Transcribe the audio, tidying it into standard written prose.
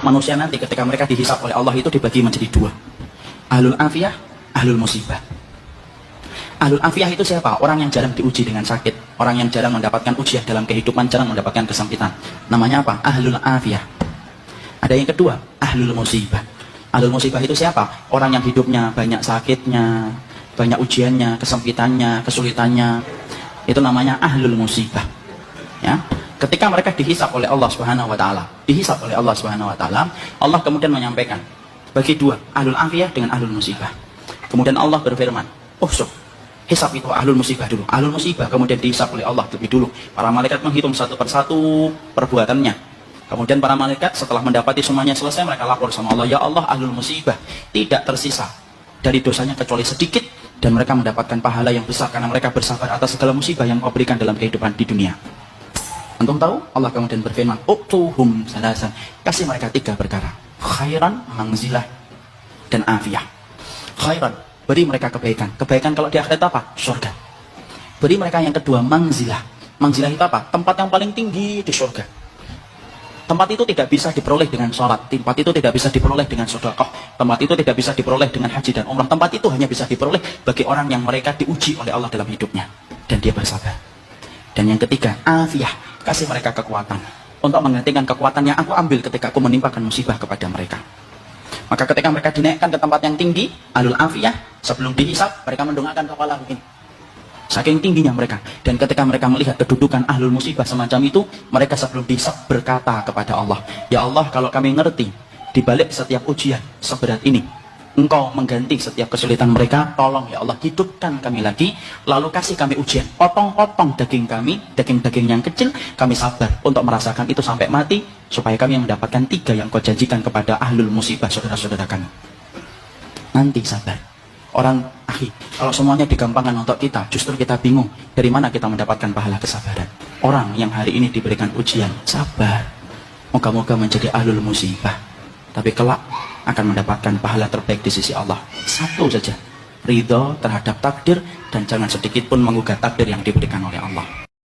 Manusia nanti ketika mereka dihisab oleh Allah itu dibagi menjadi dua. Ahlul afiyah, ahlul musibah. Ahlul afiyah itu siapa? Orang yang jarang diuji dengan sakit, orang yang jarang mendapatkan ujian dalam kehidupan, jarang mendapatkan kesempitan. Namanya apa? Ahlul afiyah. Ada yang kedua, ahlul musibah. Ahlul musibah itu siapa? Orang yang hidupnya banyak sakitnya, banyak ujiannya, kesempitannya, kesulitannya. Itu namanya ahlul musibah. Ya. Ketika mereka dihisab oleh Allah Subhanahu wa taala, dihisab oleh Allah Subhanahu wa taala, Allah kemudian menyampaikan bagi dua, ahlul afiyah dengan ahlul musibah. Kemudian Allah berfirman, hisab itu ahlul musibah dulu. Ahlul musibah kemudian dihisab oleh Allah lebih dulu. Para malaikat menghitung satu persatu perbuatannya. Kemudian para malaikat setelah mendapati semuanya selesai, mereka lapor sama Allah, ya Allah, ahlul musibah tidak tersisa dari dosanya kecuali sedikit, dan mereka mendapatkan pahala yang besar karena mereka bersabar atas segala musibah yang kau berikan dalam kehidupan di dunia. Antum tahu? Allah kemudian berfirman, "Utuhum salasan." Kasih mereka tiga perkara. Khairan, manzilah, dan afiyah. Khairan, beri mereka kebaikan. Kebaikan kalau di akhirat apa? Surga. Beri mereka yang kedua, manzilah. Manzilah itu apa? Tempat yang paling tinggi di surga. Tempat itu tidak bisa diperoleh dengan sholat. Tempat itu tidak bisa diperoleh dengan sedekah. Tempat itu tidak bisa diperoleh dengan haji dan umrah. Tempat itu hanya bisa diperoleh bagi orang yang mereka diuji oleh Allah dalam hidupnya. Dan dia bersabar. Dan yang ketiga, afiyah. Kasih mereka kekuatan untuk menggantikan kekuatan yang aku ambil ketika aku menimpakan musibah kepada mereka. Maka ketika mereka dinaikkan ke tempat yang tinggi, ahlul afiyah, sebelum dihisab, mereka mendongakkan kepala begini. Saking tingginya mereka. Dan ketika mereka melihat kedudukan ahlul musibah semacam itu, mereka sebelum dihisab berkata kepada Allah, ya Allah, kalau kami ngerti di balik setiap ujian seberat ini, Engkau mengganti setiap kesulitan mereka, tolong ya Allah, hidupkan kami lagi, lalu kasih kami ujian, potong-potong daging kami, daging-daging yang kecil, kami sabar untuk merasakan itu sampai mati, supaya kami mendapatkan tiga yang kau janjikan kepada ahlul musibah, saudara-saudara kami. Nanti sabar. Orang, kalau semuanya digampangkan untuk kita, justru kita bingung, dari mana kita mendapatkan pahala kesabaran. Orang yang hari ini diberikan ujian, sabar. Moga-moga menjadi ahlul musibah. Tapi kelak akan mendapatkan pahala terbaik di sisi Allah. Satu saja, ridho terhadap takdir, dan jangan sedikit pun menggugat takdir yang diberikan oleh Allah.